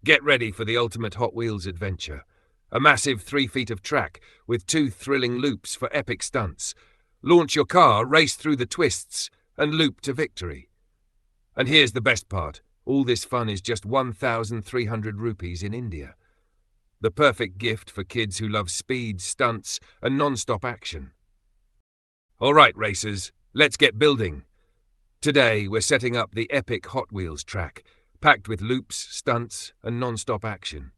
Get ready for the ultimate Hot Wheels adventure. A massive 3 feet of track with 2 thrilling loops for epic stunts. Launch your car, race through the twists, and loop to victory. And here's the best part. All this fun is just 1,300 rupees in India. The perfect gift for kids who love speed, stunts, and non-stop action. All right, racers, let's get building. Today, we're setting up the epic Hot Wheels track, packed with loops, stunts, and non-stop action.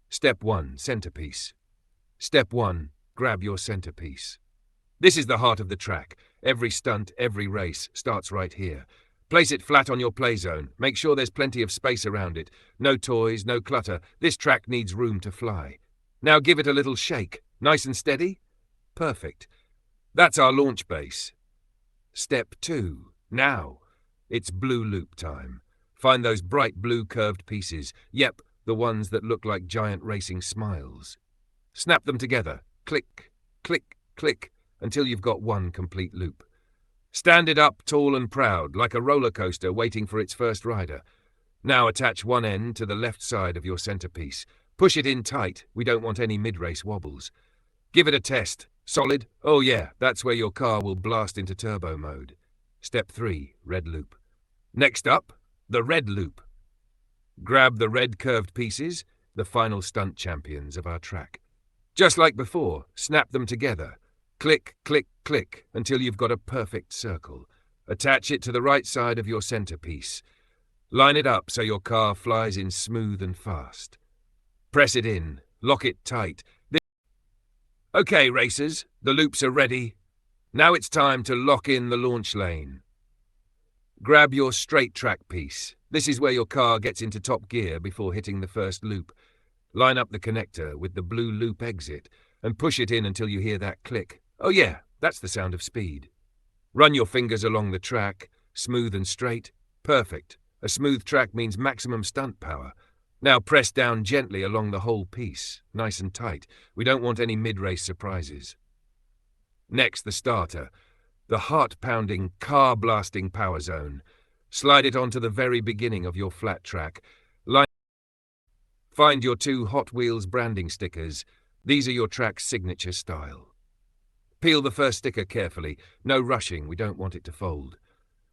Step 1, centerpiece. Step 1, grab your centerpiece. This is the heart of the track. Every stunt, every race starts right here. Place it flat on your play zone. Make sure there's plenty of space around it. No toys, no clutter. This track needs room to fly. Now give it a little shake. Nice and steady? Perfect. That's our launch base. Step 2. Now, it's blue loop time. Find those bright blue curved pieces. Yep, the ones that look like giant racing smiles. Snap them together. Click, click, click, until you've got one complete loop. Stand it up tall and proud, like a roller coaster waiting for its first rider. Now attach one end to the left side of your centerpiece. Push it in tight. We don't want any mid-race wobbles. Give it a test. Solid? Oh yeah, that's where your car will blast into turbo mode. Step 3, red loop. Next up, the red loop. Grab the red curved pieces, the final stunt champions of our track. Just like before, snap them together. Click, click, click, until you've got a perfect circle. Attach it to the right side of your centerpiece. Line it up so your car flies in smooth and fast. Press it in, lock it tight. Okay, racers, the loops are ready. Now it's time to lock in the launch lane. Grab your straight track piece. This is where your car gets into top gear before hitting the first loop. Line up the connector with the blue loop exit and push it in until you hear that click. Oh yeah, that's the sound of speed. Run your fingers along the track, smooth and straight. Perfect. A smooth track means maximum stunt power. Now press down gently along the whole piece, nice and tight. We don't want any mid-race surprises. Next, the starter. The heart-pounding, car-blasting power zone. Slide it onto the very beginning of your flat track. Find your 2 Hot Wheels branding stickers. These are your track's signature style. Peel the first sticker carefully. No rushing, we don't want it to fold.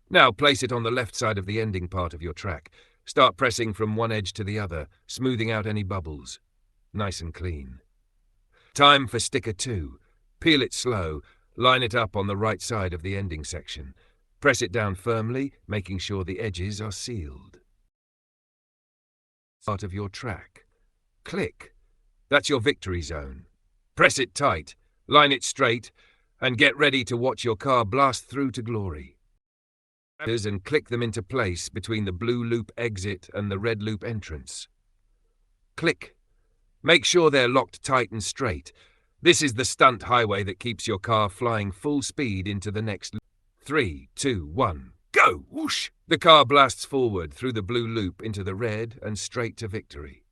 Now place it on the left side of the ending part of your track. Start pressing from one edge to the other, smoothing out any bubbles. Nice and clean. Time for sticker 2. Peel it slow. Line it up on the right side of the ending section. Press it down firmly, making sure the edges are sealed. Part of your track. Click. That's your victory zone. Press it tight, line it straight, and get ready to watch your car blast through to glory. And click them into place between the blue loop exit and the red loop entrance. Click. Make sure they're locked tight and straight. This is the stunt highway that keeps your car flying full speed into the next loop. 3, 2, 1, go! Whoosh! The car blasts forward through the blue loop into the red and straight to victory.